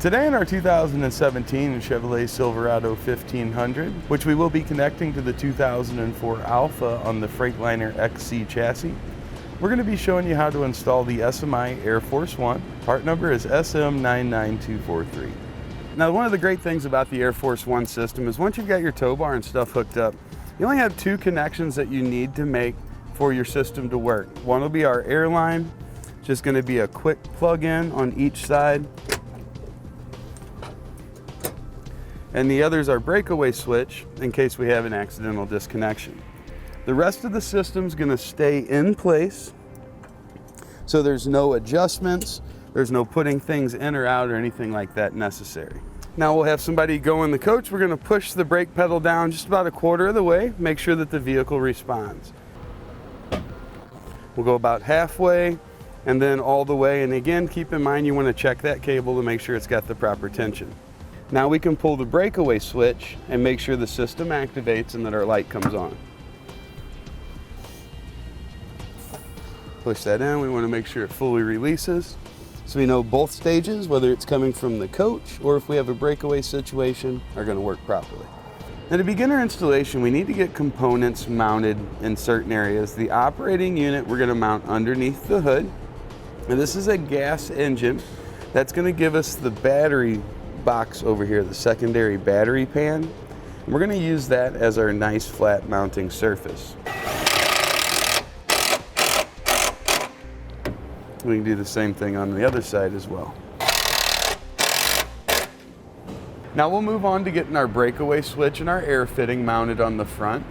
Today in our 2017 Chevrolet Silverado 1500, which we will be connecting to the 2004 Alpha on the Freightliner XC chassis, we're going to be showing you how to install the SMI Air Force One. Part number is SM99243. Now, one of the great things about the Air Force One system is once you've got your tow bar and stuff hooked up, you only have two connections that you need to make for your system to work. One will be our airline, just going to be a quick plug-in on each side. And the other is our breakaway switch in case we have an accidental disconnection. The rest of the system's going to stay in place, so there's no adjustments, there's no putting things in or out or anything like that necessary. Now we'll have somebody go in the coach. We're going to push the brake pedal down just about a quarter of the way, make sure that the vehicle responds. We'll go about halfway and then all the way, and again, keep in mind you want to check that cable to make sure it's got the proper tension. Now we can pull the breakaway switch and make sure the system activates and that our light comes on. Push that in, we want to make sure it fully releases so we know both stages, whether it's coming from the coach or if we have a breakaway situation, are going to work properly. Now to begin our installation, we need to get components mounted in certain areas. The operating unit we're going to mount underneath the hood, and this is a gas engine. That's going to give us the battery box over here, the secondary battery pan. And we're going to use that as our nice flat mounting surface. We can do the same thing on the other side as well. Now we'll move on to getting our breakaway switch and our air fitting mounted on the front.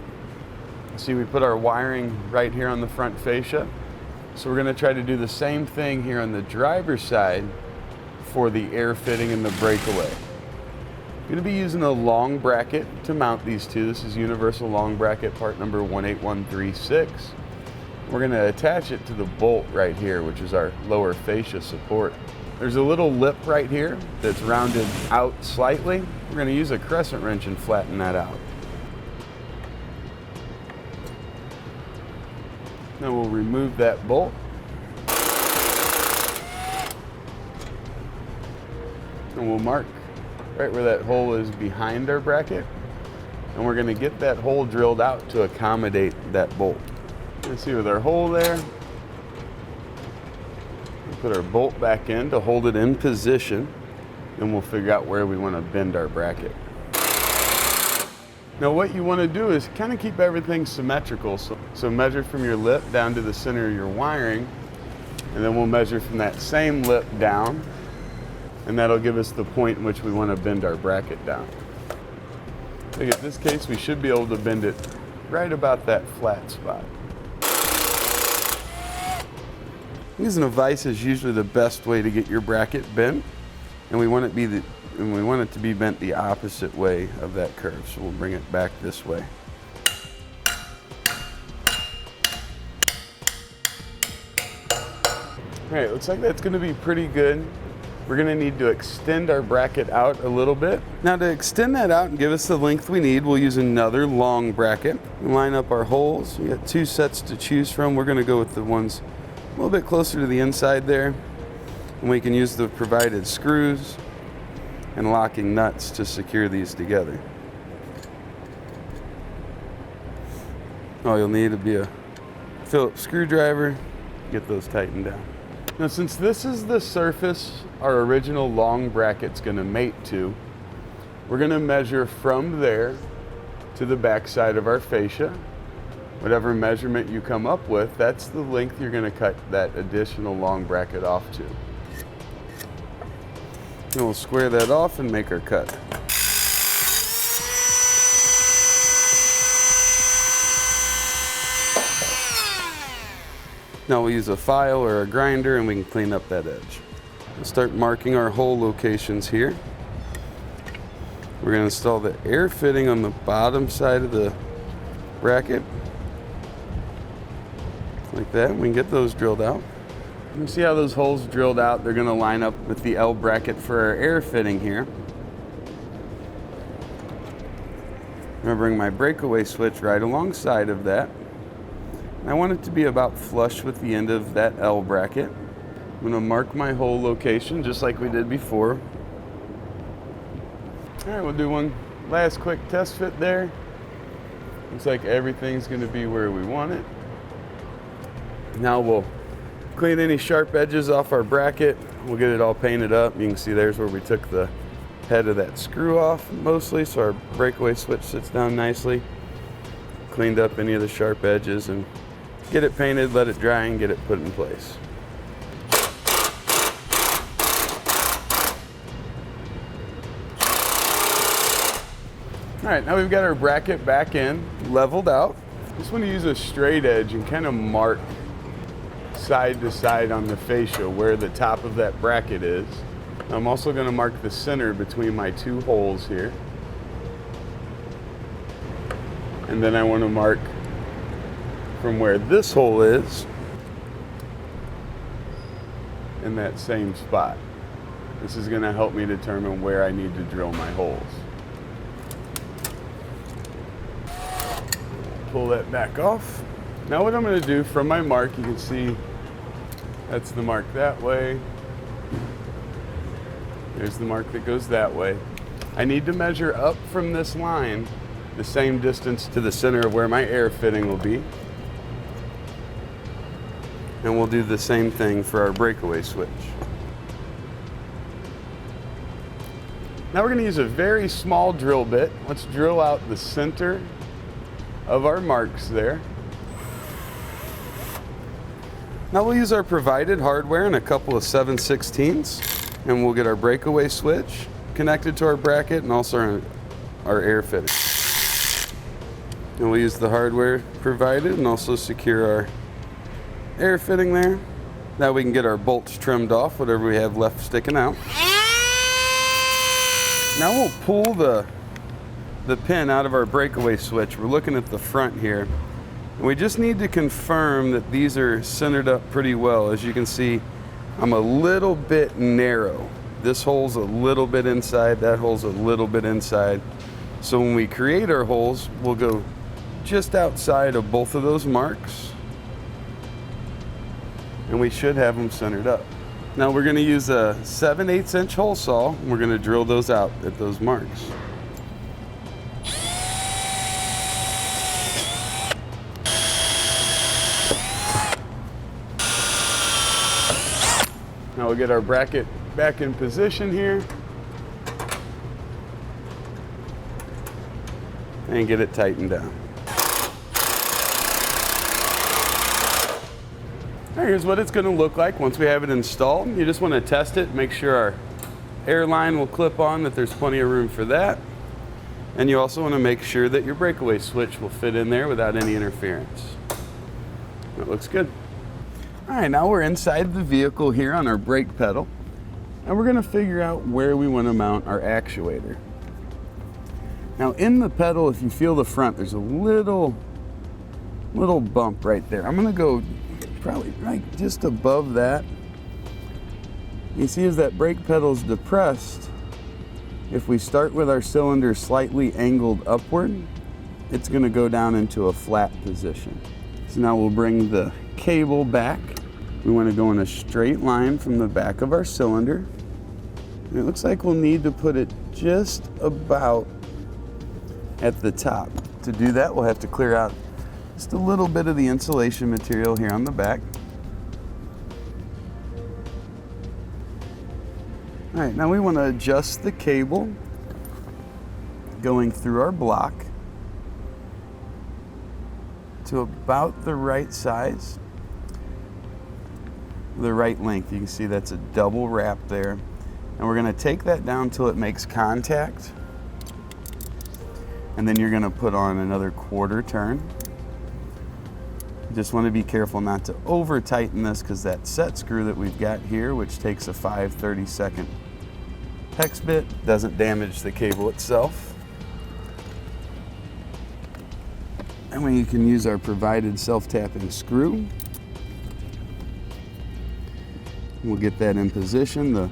See, we put our wiring right here on the front fascia. So we're going to try to do the same thing here on the driver's side for the air fitting and the breakaway. I'm going to be using a long bracket to mount these two. This is universal long bracket part number 18136. We're going to attach it to the bolt right here, which is our lower fascia support. There's a little lip right here that's rounded out slightly. We're going to use a crescent wrench and flatten that out. Now we'll remove that bolt. And we'll mark right where that hole is behind our bracket. And we're going to get that hole drilled out to accommodate that bolt. You see with our hole there, we'll put our bolt back in to hold it in position, and we'll figure out where we want to bend our bracket. Now what you want to do is kind of keep everything symmetrical. So measure from your lip down to the center of your wiring, and then we'll measure from that same lip down, and that'll give us the point in which we want to bend our bracket down. I think in this case we should be able to bend it right about that flat spot. Using a vise is usually the best way to get your bracket bent, and we want it to be bent the opposite way of that curve. So we'll bring it back this way. All right, looks like that's going to be pretty good. We're going to need to extend our bracket out a little bit. Now to extend that out and give us the length we need, we'll use another long bracket. We'll line up our holes. We got two sets to choose from. We're going to go with the ones a little bit closer to the inside there. And we can use the provided screws and locking nuts to secure these together. All you'll need will be a Phillips screwdriver, get those tightened down. Now since this is the surface our original long bracket's going to mate to, we're going to measure from there to the back side of our fascia. Whatever measurement you come up with, that's the length you're going to cut that additional long bracket off to. And we'll square that off and make our cut. Now we'll use a file or a grinder and we can clean up that edge. We'll start marking our hole locations here. We're going to install the air fitting on the bottom side of the bracket. Like that, we can get those drilled out. You can see how those holes drilled out, they're going to line up with the L bracket for our air fitting here. I'm going to bring my breakaway switch right alongside of that. I want it to be about flush with the end of that L bracket. I'm going to mark my hole location just like we did before. All right, we'll do one last quick test fit there. Looks like everything's gonna be where we want it. Now we'll clean any sharp edges off our bracket. We'll get it all painted up. You can see there's where we took the head of that screw off mostly, so our breakaway switch sits down nicely. Cleaned up any of the sharp edges and get it painted, let it dry, and get it put in place. All right, now we've got our bracket back in, leveled out. Just want to use a straight edge and kind of mark side to side on the fascia where the top of that bracket is. I'm also going to mark the center between my two holes here. And then I want to mark from where this hole is in that same spot. This is going to help me determine where I need to drill my holes. Pull that back off. Now what I'm going to do from my mark, you can see that's the mark that way. There's the mark that goes that way. I need to measure up from this line the same distance to the center of where my air fitting will be. And we'll do the same thing for our breakaway switch. Now we're going to use a very small drill bit. Let's drill out the center of our marks there. Now we'll use our provided hardware and a couple of 7/16, and we'll get our breakaway switch connected to our bracket and also our air fitting. And we'll use the hardware provided and also secure our air fitting there. Now we can get our bolts trimmed off, whatever we have left sticking out. Now we'll pull the pin out of our breakaway switch. We're looking at the front here. And we just need to confirm that these are centered up pretty well. As you can see, I'm a little bit narrow. This hole's a little bit inside, that hole's a little bit inside. So when we create our holes, we'll go just outside of both of those marks. And we should have them centered up. Now we're gonna use a 7/8 inch hole saw, and we're gonna drill those out at those marks. Now we'll get our bracket back in position here and get it tightened down. Now here's what it's going to look like once we have it installed. You just want to test it, make sure our airline will clip on, that there's plenty of room for that. And you also want to make sure that your breakaway switch will fit in there without any interference. That looks good. All right, now we're inside the vehicle here on our brake pedal, and we're gonna figure out where we wanna mount our actuator. Now in the pedal, if you feel the front, there's a little bump right there. I'm gonna go probably right just above that. You see as that brake pedal is depressed, if we start with our cylinder slightly angled upward, it's gonna go down into a flat position. So now we'll bring the cable back. We want to go in a straight line from the back of our cylinder. And it looks like we'll need to put it just about at the top. To do that, we'll have to clear out just a little bit of the insulation material here on the back. All right, now we want to adjust the cable going through our block to about the right size, the right length. You can see that's a double wrap there. And we're gonna take that down till it makes contact. And then you're gonna put on another quarter turn. You just wanna be careful not to over tighten this, because that set screw that we've got here, which takes a 5/32 hex bit, doesn't damage the cable itself. And we can use our provided self-tapping screw. We'll get that in position. The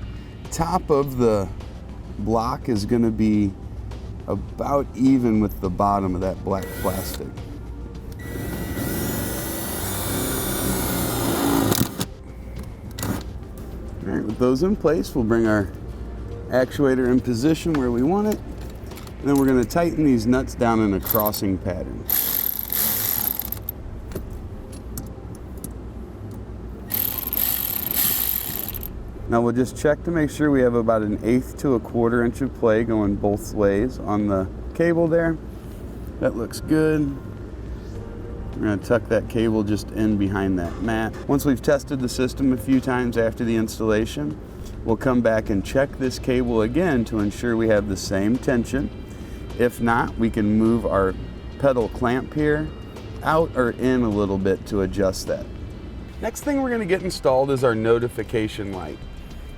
top of the block is going to be about even with the bottom of that black plastic. All right, with those in place, we'll bring our actuator in position where we want it. And then we're going to tighten these nuts down in a crossing pattern. Now we'll just check to make sure we have about 1/8 to 1/4 inch of play going both ways on the cable there. That looks good. We're going to tuck that cable just in behind that mat. Once we've tested the system a few times after the installation, we'll come back and check this cable again to ensure we have the same tension. If not, we can move our pedal clamp here out or in a little bit to adjust that. Next thing we're going to get installed is our notification light.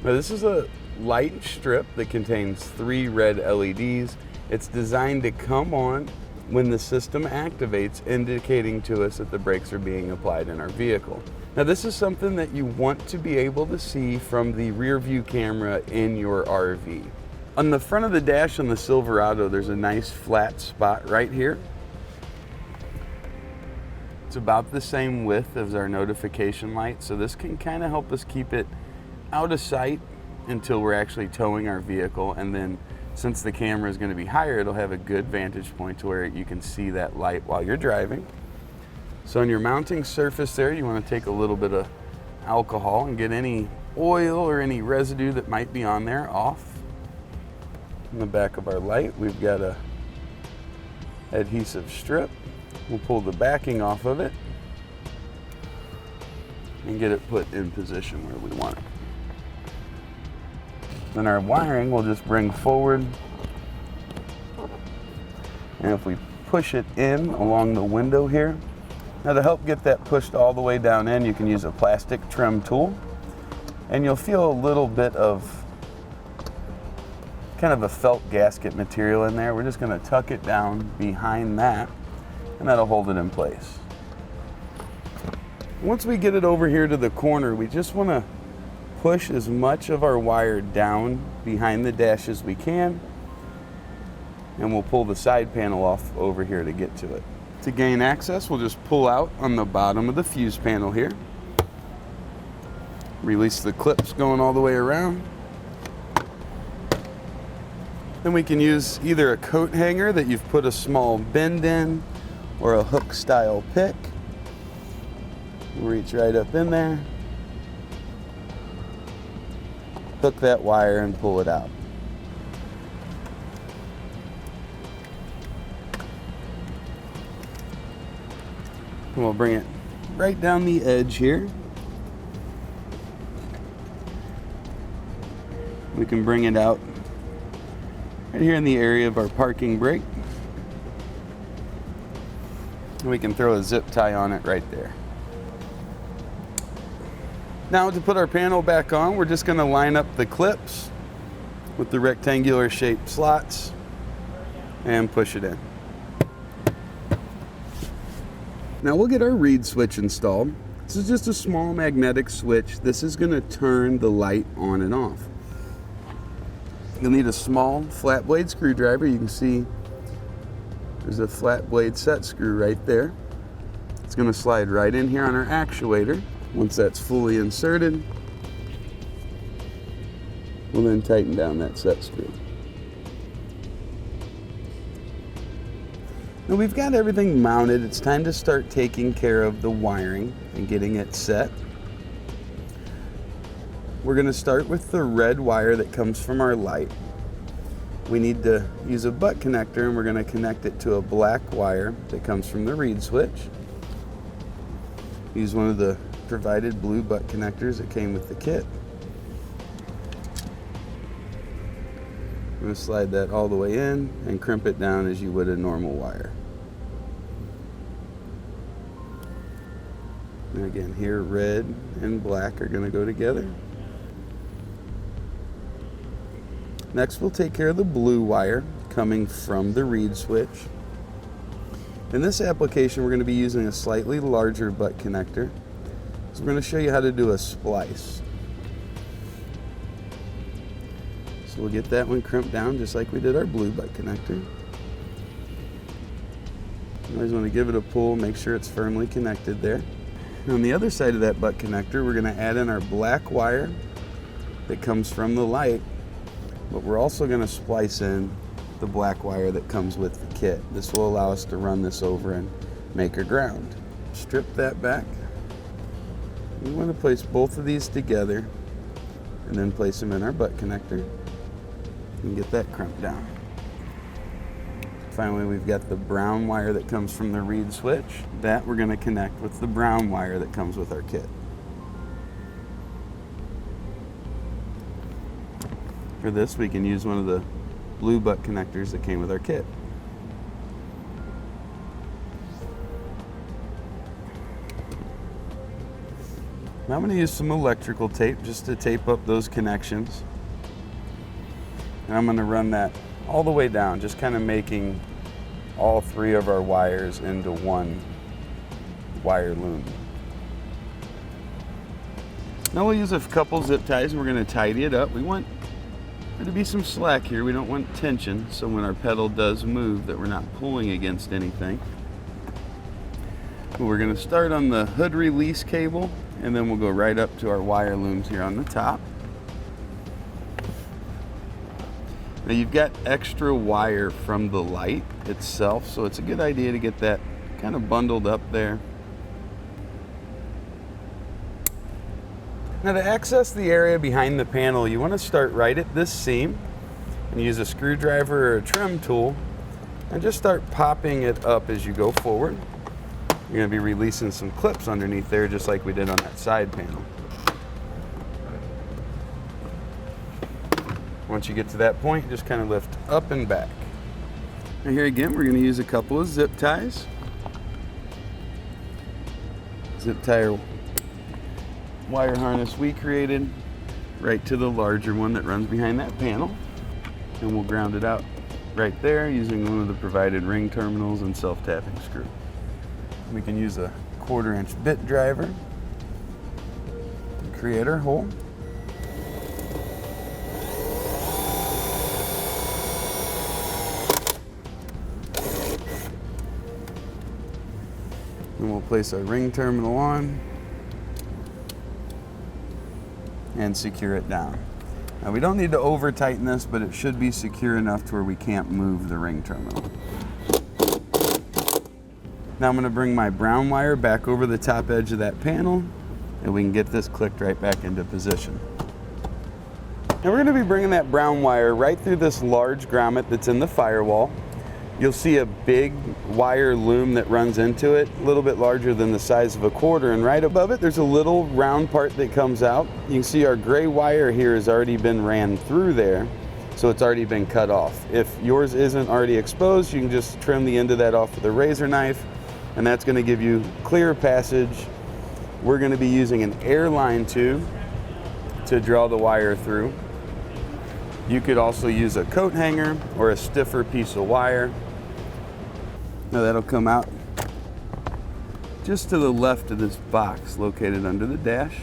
Now this is a light strip that contains 3 red LEDs. It's designed to come on when the system activates, indicating to us that the brakes are being applied in our vehicle. Now this is something that you want to be able to see from the rear view camera in your RV. On the front of the dash on the Silverado, there's a nice flat spot right here. It's about the same width as our notification light, so this can kind of help us keep it out of sight until we're actually towing our vehicle, and then since the camera is going to be higher, it'll have a good vantage point to where you can see that light while you're driving. So on your mounting surface there, you want to take a little bit of alcohol and get any oil or any residue that might be on there off. In the back of our light, we've got a adhesive strip. We'll pull the backing off of it and get it put in position where we want it. Then our wiring we'll just bring forward, and if we push it in along the window here, now to help get that pushed all the way down in, you can use a plastic trim tool, and you'll feel a little bit of kind of a felt gasket material in there. We're just going to tuck it down behind that, and that'll hold it in place. Once we get it over here to the corner, we just want to push as much of our wire down behind the dash as we can, and we'll pull the side panel off over here to get to it. To gain access, we'll just pull out on the bottom of the fuse panel here. Release the clips going all the way around. Then we can use either a coat hanger that you've put a small bend in or a hook style pick. We'll reach right up in there, hook that wire and pull it out. And we'll bring it right down the edge here. We can bring it out right here in the area of our parking brake. And we can throw a zip tie on it right there. Now to put our panel back on, we're just going to line up the clips with the rectangular shaped slots and push it in. Now we'll get our reed switch installed. This is just a small magnetic switch. This is going to turn the light on and off. You'll need a small flat blade screwdriver. You can see there's a flat blade set screw right there. It's going to slide right in here on our actuator. Once that's fully inserted, we'll then tighten down that set screw. Now we've got everything mounted. It's time to start taking care of the wiring and getting it set. We're going to start with the red wire that comes from our light. We need to use a butt connector, and we're going to connect it to a black wire that comes from the reed switch. Use one of the provided blue butt connectors that came with the kit. I'm going to slide that all the way in and crimp it down as you would a normal wire. And again, here red and black are going to go together. Next, we'll take care of the blue wire coming from the reed switch. In this application, we're going to be using a slightly larger butt connector. So we're going to show you how to do a splice. So we'll get that one crimped down just like we did our blue butt connector. You always want to give it a pull, make sure it's firmly connected there. And on the other side of that butt connector, we're going to add in our black wire that comes from the light, but we're also going to splice in the black wire that comes with the kit. This will allow us to run this over and make a ground. Strip that back. We want to place both of these together and then place them in our butt connector and get that crimped down. Finally, we've got the brown wire that comes from the reed switch. That we're going to connect with the brown wire that comes with our kit. For this, we can use one of the blue butt connectors that came with our kit. Now I'm going to use some electrical tape just to tape up those connections. And I'm going to run that all the way down, just kind of making all three of our wires into one wire loom. Now we'll use a couple zip ties and we're going to tidy it up. We want there to be some slack here. We don't want tension, so when our pedal does move that we're not pulling against anything. We're going to start on the hood release cable and then we'll go right up to our wire looms here on the top. Now you've got extra wire from the light itself, so it's a good idea to get that kind of bundled up there. Now to access the area behind the panel, you want to start right at this seam and use a screwdriver or a trim tool and just start popping it up as you go forward. You're going to be releasing some clips underneath there just like we did on that side panel. Once you get to that point, just kind of lift up and back. Now here again, we're going to use a couple of zip ties. Zip tie wire harness we created right to the larger one that runs behind that panel. And we'll ground it out right there using one of the provided ring terminals and self-tapping screw. We can use a 1/4 inch bit driver to create our hole. Then we'll place our ring terminal on and secure it down. Now we don't need to over tighten this, but it should be secure enough to where we can't move the ring terminal. Now I'm going to bring my brown wire back over the top edge of that panel and we can get this clicked right back into position. Now we're going to be bringing that brown wire right through this large grommet that's in the firewall. You'll see a big wire loom that runs into it, a little bit larger than the size of a quarter, and right above it there's a little round part that comes out. You can see our gray wire here has already been ran through there, so it's already been cut off. If yours isn't already exposed, you can just trim the end of that off with a razor knife, and that's going to give you clear passage. We're going to be using an airline tube to draw the wire through. You could also use a coat hanger or a stiffer piece of wire. Now that'll come out just to the left of this box located under the dash.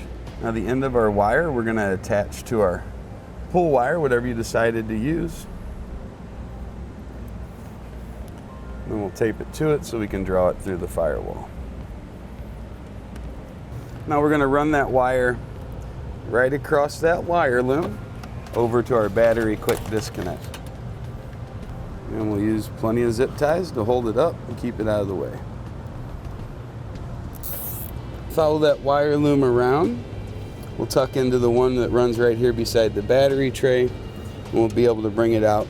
Now the end of our wire we're going to attach to our pull wire, whatever you decided to use. Then we'll tape it to it so we can draw it through the firewall. Now we're going to run that wire right across that wire loom over to our battery quick disconnect. And we'll use plenty of zip ties to hold it up and keep it out of the way. Follow that wire loom around. We'll tuck into the one that runs right here beside the battery tray, and we'll be able to bring it out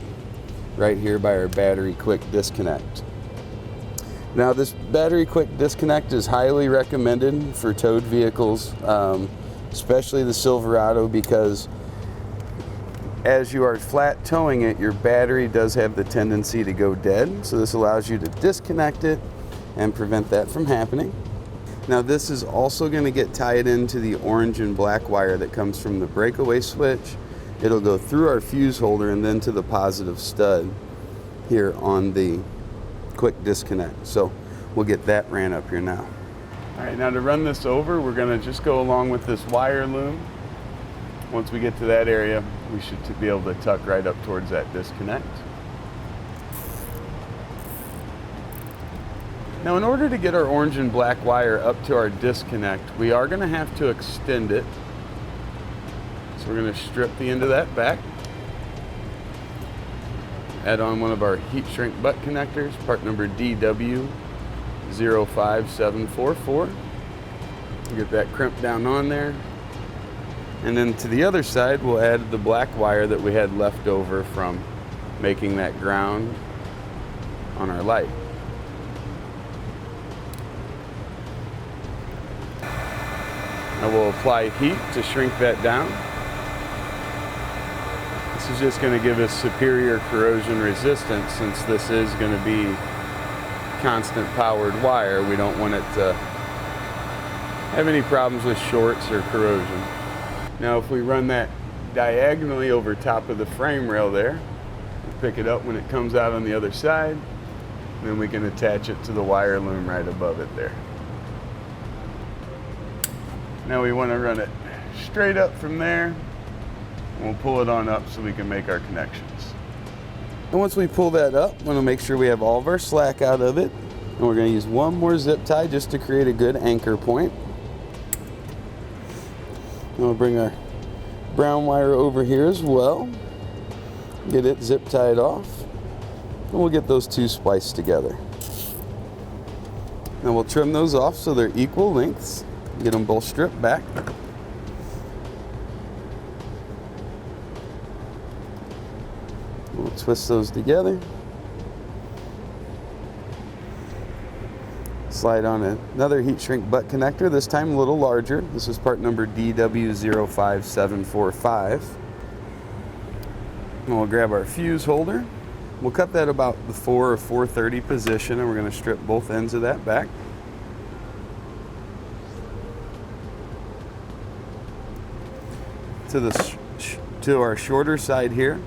right here by our battery quick disconnect. Now this battery quick disconnect is highly recommended for towed vehicles, especially the Silverado, because as you are flat towing it, your battery does have the tendency to go dead. So this allows you to disconnect it and prevent that from happening. Now this is also going to get tied into the orange and black wire that comes from the breakaway switch. It'll go through our fuse holder and then to the positive stud here on the quick disconnect. So we'll get that ran up here now. All right, now to run this over, we're going to just go along with this wire loom. Once we get to that area, we should be able to tuck right up towards that disconnect. Now in order to get our orange and black wire up to our disconnect, we are going to have to extend it. So we're going to strip the end of that back. Add on one of our heat shrink butt connectors, part number DW05744. Get that crimp down on there. And then to the other side, we'll add the black wire that we had left over from making that ground on our light. Now we'll apply heat to shrink that down. This is just going to give us superior corrosion resistance since this is going to be constant powered wire. We don't want it to have any problems with shorts or corrosion. Now if we run that diagonally over top of the frame rail there, we'll pick it up when it comes out on the other side, and then we can attach it to the wire loom right above it there. Now we want to run it straight up from there, and we'll pull it on up so we can make our connections. And once we pull that up, we're going to make sure we have all of our slack out of it, and we're going to use one more zip tie just to create a good anchor point. And we'll bring our brown wire over here as well, get it zip tied off, and we'll get those two spliced together. Now we'll trim those off so they're equal lengths. Get them both stripped back. We'll twist those together. Slide on another heat shrink butt connector, this time a little larger. This is part number DW05745. And we'll grab our fuse holder. We'll cut that about the 4 or 430 position, and we're going to strip both ends of that back. To our shorter side here,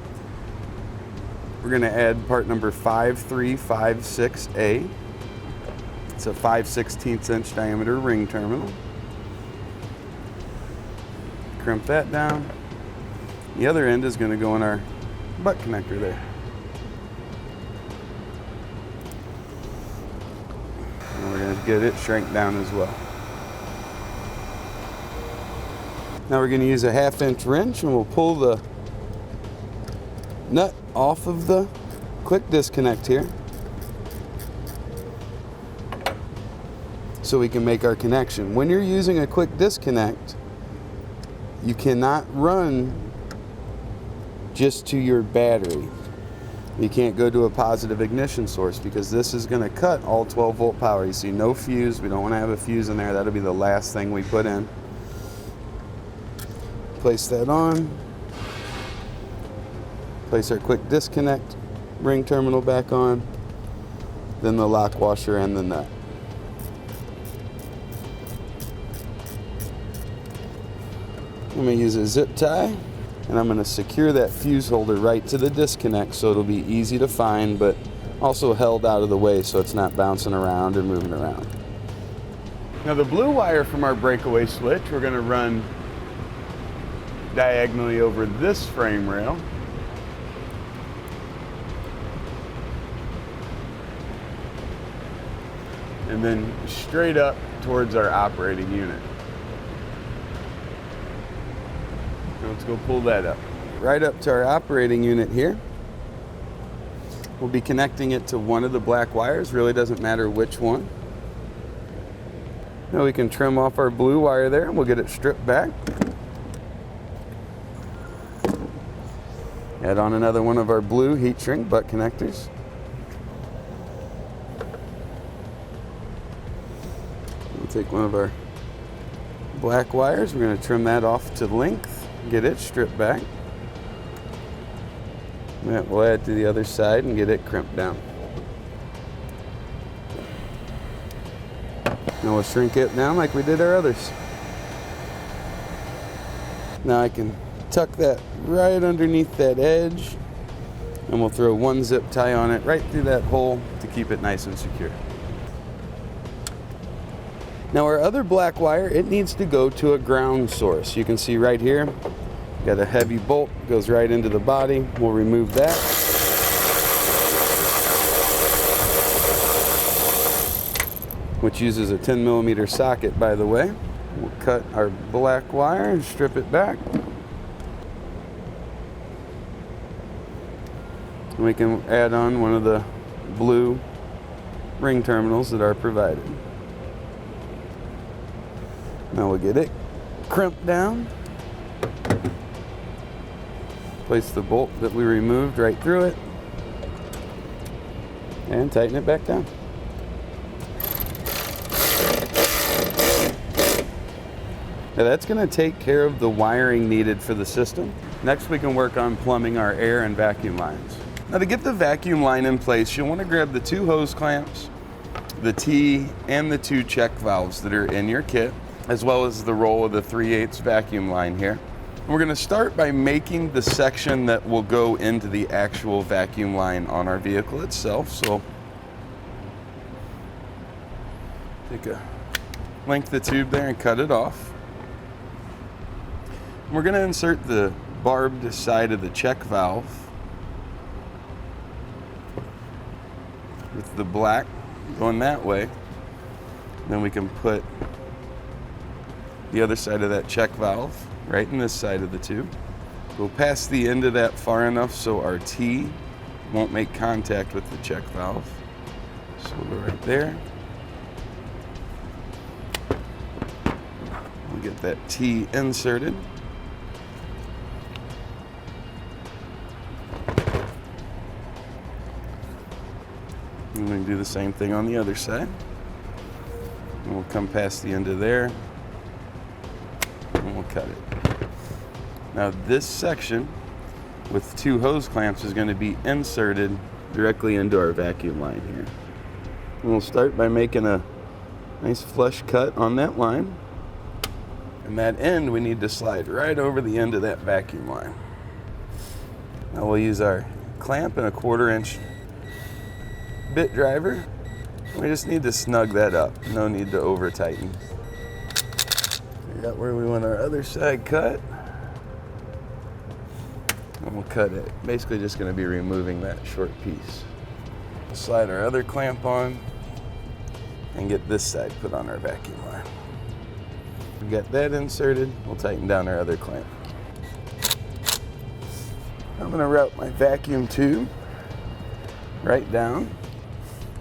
we're going to add part number 5356A. It's a 5/16 inch diameter ring terminal. Crimp that down. The other end is going to go in our butt connector there. And we're going to get it shrank down as well. Now we're going to use a 1/2 inch wrench, and we'll pull the nut off of the quick disconnect here so we can make our connection. When you're using a quick disconnect, you cannot run just to your battery. You can't go to a positive ignition source because this is going to cut all 12 volt power. You see no fuse. We don't want to have a fuse in there. That'll be the last thing we put in. Place that on. Place our quick disconnect ring terminal back on. Then the lock washer and the nut. I'm going to use a zip tie, and I'm going to secure that fuse holder right to the disconnect so it'll be easy to find, but also held out of the way so it's not bouncing around and moving around. Now the blue wire from our breakaway switch, we're going to run diagonally over this frame rail. And then straight up towards our operating unit. Now let's go pull that up. Right up to our operating unit here. We'll be connecting it to one of the black wires, really doesn't matter which one. Now we can trim off our blue wire there and we'll get it stripped back. Add on another one of our blue heat shrink butt connectors. We'll take one of our black wires. We're going to trim that off to length, get it stripped back. That we'll add to the other side and get it crimped down. Now we'll shrink it down like we did our others. Now I can tuck that right underneath that edge, and we'll throw one zip tie on it right through that hole to keep it nice and secure. Now our other black wire, it needs to go to a ground source. You can see right here, got a heavy bolt, goes right into the body. We'll remove that. Which uses a 10mm socket, by the way. We'll cut our black wire and strip it back. And we can add on one of the blue ring terminals that are provided. Now we'll get it crimped down. Place the bolt that we removed right through it and tighten it back down. Now that's going to take care of the wiring needed for the system. Next we can work on plumbing our air and vacuum lines. Now to get the vacuum line in place, you'll want to grab the 2 hose clamps, the T, and the 2 check valves that are in your kit, as well as the roll of the 3/8 vacuum line here. And we're going to start by making the section that will go into the actual vacuum line on our vehicle itself. So take a length of tube there and cut it off. And we're going to insert the barbed side of the check valve with the black going that way. Then we can put the other side of that check valve right in this side of the tube. We'll pass the end of that far enough so our T won't make contact with the check valve. So we'll go right there. We'll get that T inserted. And we can do the same thing on the other side. And we'll come past the end of there and we'll cut it. Now this section with 2 hose clamps is going to be inserted directly into our vacuum line here. And we'll start by making a nice flush cut on that line. And that end we need to slide right over the end of that vacuum line. Now we'll use our clamp and a 1/4 inch bit driver. We just need to snug that up. No need to over tighten. We got where we want our other side cut. And we'll cut it. Basically just going to be removing that short piece. We'll slide our other clamp on and get this side put on our vacuum line. We got that inserted. We'll tighten down our other clamp. I'm going to route my vacuum tube right down.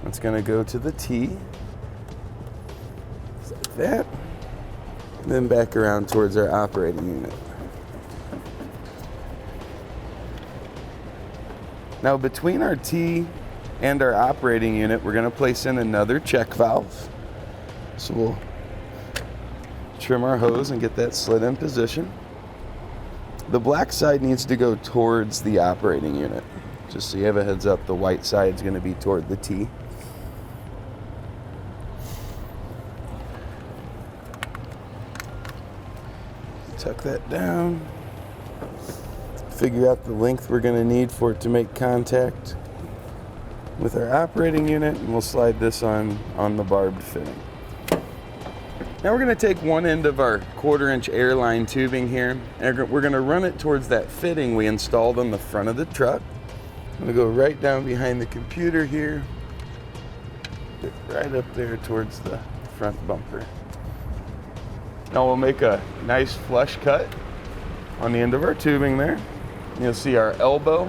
It's going to go to the T, just like that, and then back around towards our operating unit. Now between our T and our operating unit, we're going to place in another check valve. So we'll trim our hose and get that slid in position. The black side needs to go towards the operating unit. Just so you have a heads up, the white side is going to be toward the T. Tuck that down. Figure out the length we're going to need for it to make contact with our operating unit, and we'll slide this on the barbed fitting. Now we're going to take one end of our 1/4 inch airline tubing here, and we're going to run it towards that fitting we installed on the front of the truck. I'm going to go right down behind the computer here, get right up there towards the front bumper. Now we'll make a nice flush cut on the end of our tubing there. You'll see our elbow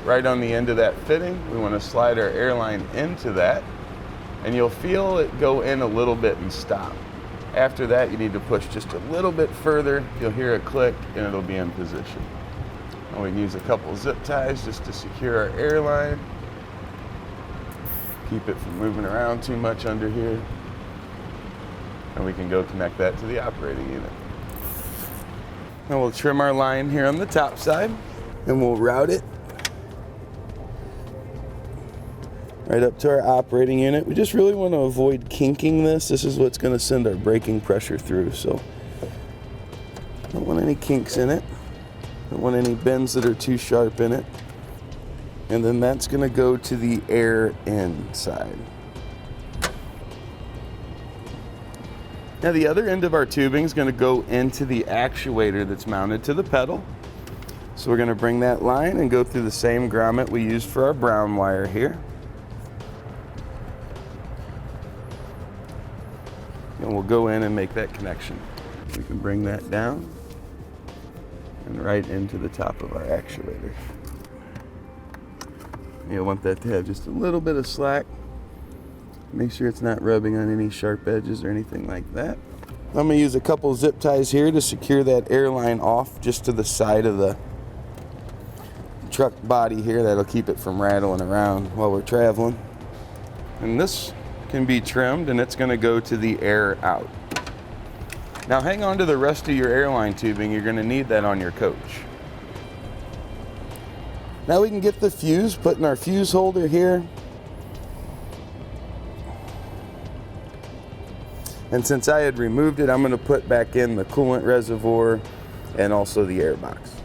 right on the end of that fitting. We want to slide our airline into that, and you'll feel it go in a little bit and stop. After that, you need to push just a little bit further. You'll hear a click and it'll be in position. And we can use a couple zip ties just to secure our airline. Keep it from moving around too much under here. And we can go connect that to the operating unit. Now we'll trim our line here on the top side, and we'll route it right up to our operating unit. We just really want to avoid kinking this. This is what's going to send our braking pressure through, so don't want any kinks in it. Don't want any bends that are too sharp in it. And then that's going to go to the air end side. Now the other end of our tubing is going to go into the actuator that's mounted to the pedal. So we're going to bring that line and go through the same grommet we used for our brown wire here. And we'll go in and make that connection. We can bring that down and right into the top of our actuator. You'll want that to have just a little bit of slack. Make sure it's not rubbing on any sharp edges or anything like that. I'm going to use a couple zip ties here to secure that airline off just to the side of the truck body here. That'll keep it from rattling around while we're traveling. And this can be trimmed, and it's going to go to the air out. Now hang on to the rest of your airline tubing. You're going to need that on your coach. Now we can get the fuse, put in our fuse holder here. And since I had removed it, I'm going to put back in the coolant reservoir and also the air box.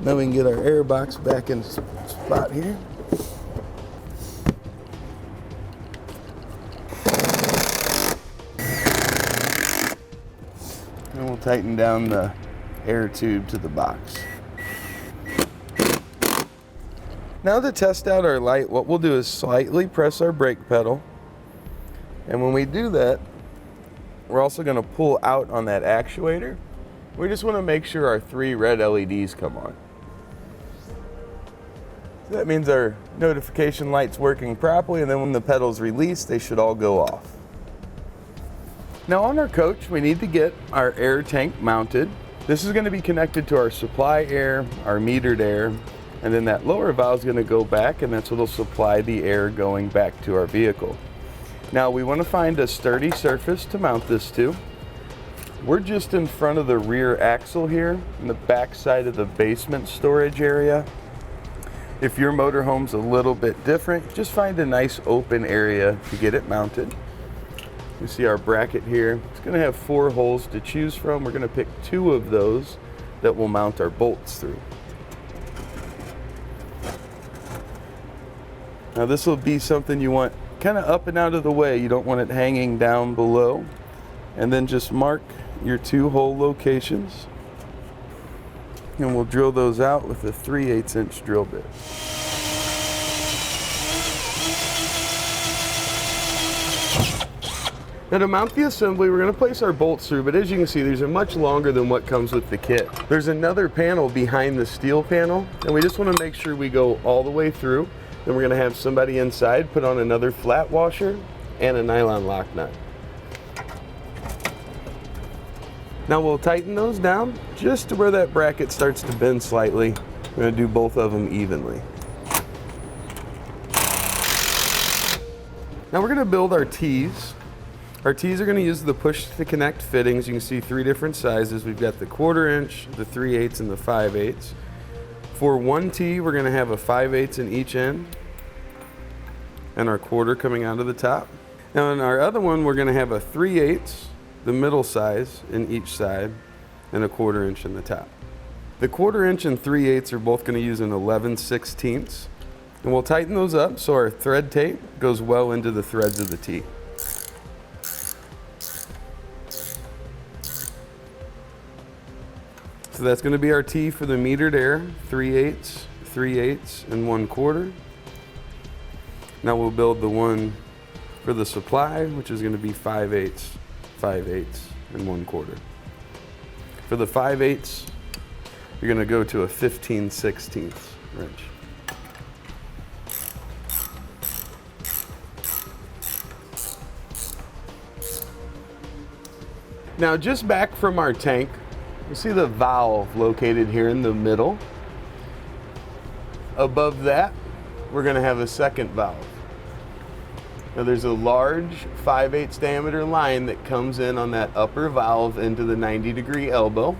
Now we can get our air box back in spot here. And we'll tighten down the air tube to the box. Now to test out our light, what we'll do is slightly press our brake pedal. And when we do that, we're also going to pull out on that actuator. We just want to make sure our 3 red LEDs come on. So that means our notification light's working properly, and then when the pedal's released, they should all go off. Now on our coach, we need to get our air tank mounted. This is going to be connected to our supply air, our metered air, and then that lower valve is going to go back, and that's what will supply the air going back to our vehicle. Now we want to find a sturdy surface to mount this to. We're just in front of the rear axle here, in the back side of the basement storage area. If your motorhome's a little bit different, just find a nice open area to get it mounted. You see our bracket here. It's going to have 4 holes to choose from. We're going to pick 2 of those that will mount our bolts through. Now this will be something you want kind of up and out of the way. You don't want it hanging down below. And then just mark your 2 hole locations. And we'll drill those out with a 3/8 inch drill bit. Now to mount the assembly, we're going to place our bolts through, but as you can see, these are much longer than what comes with the kit. There's another panel behind the steel panel, and we just want to make sure we go all the way through. Then we're going to have somebody inside put on another flat washer and a nylon lock nut. Now we'll tighten those down just to where that bracket starts to bend slightly. We're going to do both of them evenly. Now we're going to build our T's. Our T's are going to use the push to connect fittings. You can see 3 different sizes. We've got the 1/4 inch, the 3/8, and the 5/8. For 1 T, we're going to have a 5/8 in each end and our 1/4 coming out of the top. Now in our other one, we're going to have a 3/8, the middle size in each side, and a 1/4 inch in the top. The 1/4 inch and 3/8 are both going to use an 11/16. And we'll tighten those up so our thread tape goes well into the threads of the T. So that's going to be our T for the metered air, 3/8, 3/8, and 1/4. Now we'll build the one for the supply, which is going to be 5/8, 5/8, and 1/4. For the 5/8, you're going to go to a 15/16 wrench. Now just back from our tank, you see the valve located here in the middle. Above that, we're going to have a second valve. Now there's a large 5/8 diameter line that comes in on that upper valve into the 90-degree elbow.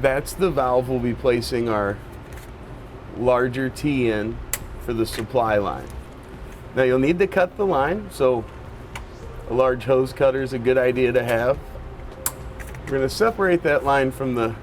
That's the valve we'll be placing our larger T in for the supply line. Now you'll need to cut the line, so a large hose cutter is a good idea to have. We're going to separate that line from the,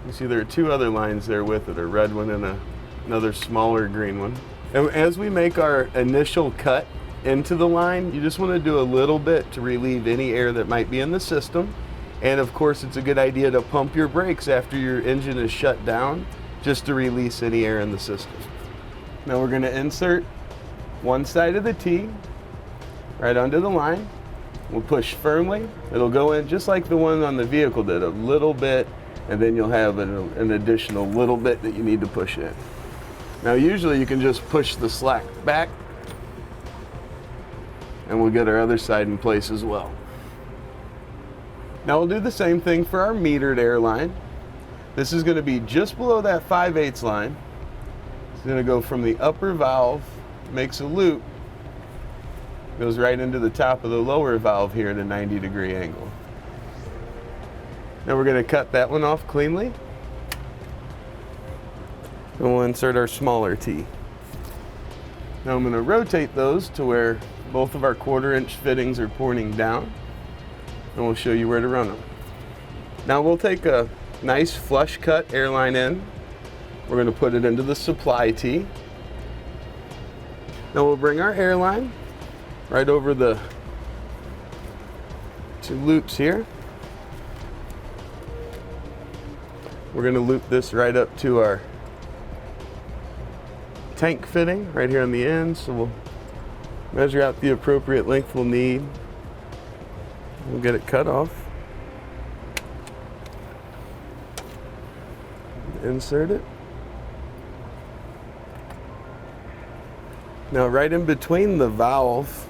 you see there are 2 other lines there with it, a red one and another smaller green one. And as we make our initial cut into the line, you just want to do a little bit to relieve any air that might be in the system. And of course, it's a good idea to pump your brakes after your engine is shut down, just to release any air in the system. Now we're going to insert one side of the T right onto the line. We'll push firmly. It'll go in just like the one on the vehicle did, a little bit, and then you'll have an additional little bit that you need to push in. Now usually you can just push the slack back, and we'll get our other side in place as well. Now we'll do the same thing for our metered airline. This is going to be just below that 5/8 line. It's going to go from the upper valve, makes a loop, goes right into the top of the lower valve here at a 90-degree angle. Now we're going to cut that one off cleanly. And we'll insert our smaller T. Now I'm going to rotate those to where both of our 1/4-inch fittings are pointing down, and we'll show you where to run them. Now we'll take a nice flush cut airline end. We're going to put it into the supply T. Now we'll bring our airline right over the 2 loops here. We're going to loop this right up to our tank fitting right here on the end, so we'll measure out the appropriate length we'll need. We'll get it cut off. Insert it. Now right in between the valve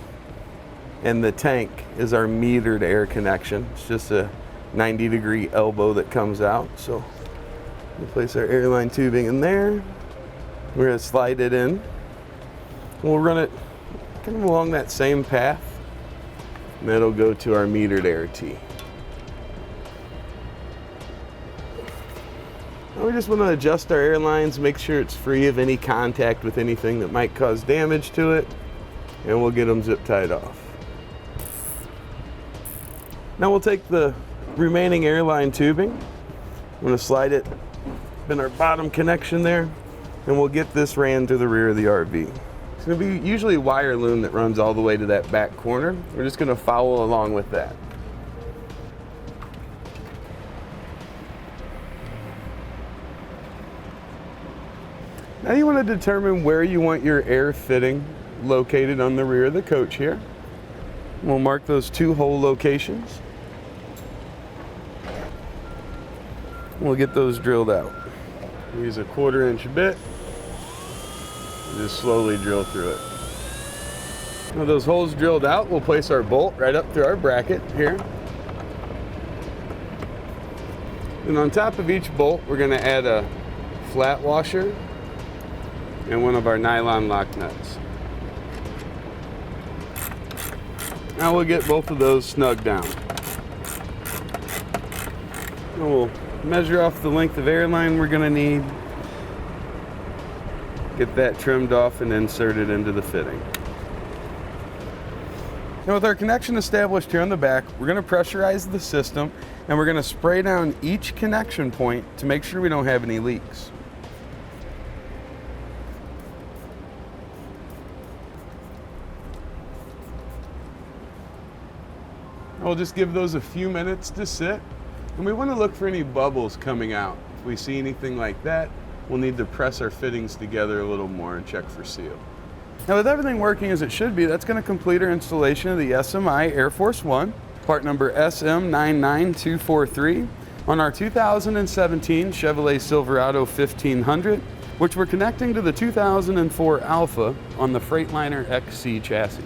and the tank is our metered air connection. It's just a 90-degree elbow that comes out. So we'll place our airline tubing in there. We're going to slide it in. We'll run it kind of along that same path, and that'll go to our metered air T. Now we just want to adjust our airlines, make sure it's free of any contact with anything that might cause damage to it, and we'll get them zip tied off. Now we'll take the remaining airline tubing. I'm going to slide it in our bottom connection there, and we'll get this ran to the rear of the RV. It's going to be usually wire loom that runs all the way to that back corner. We're just going to follow along with that. Now you want to determine where you want your air fitting located on the rear of the coach here. We'll mark those 2 hole locations. We'll get those drilled out. Use a 1/4-inch bit. Just slowly drill through it. Now those holes drilled out, we'll place our bolt right up through our bracket here. And on top of each bolt, we're going to add a flat washer and one of our nylon lock nuts. Now we'll get both of those snug down. And we'll measure off the length of airline we're going to need. Get that trimmed off and inserted into the fitting. Now with our connection established here on the back, we're going to pressurize the system, and we're going to spray down each connection point to make sure we don't have any leaks. We'll just give those a few minutes to sit, and we want to look for any bubbles coming out. If we see anything like that, we'll need to press our fittings together a little more and check for seal. Now with everything working as it should be, that's going to complete our installation of the SMI Air Force One, part number SM99243, on our 2017 Chevrolet Silverado 1500, which we're connecting to the 2004 Alpha on the Freightliner XC chassis.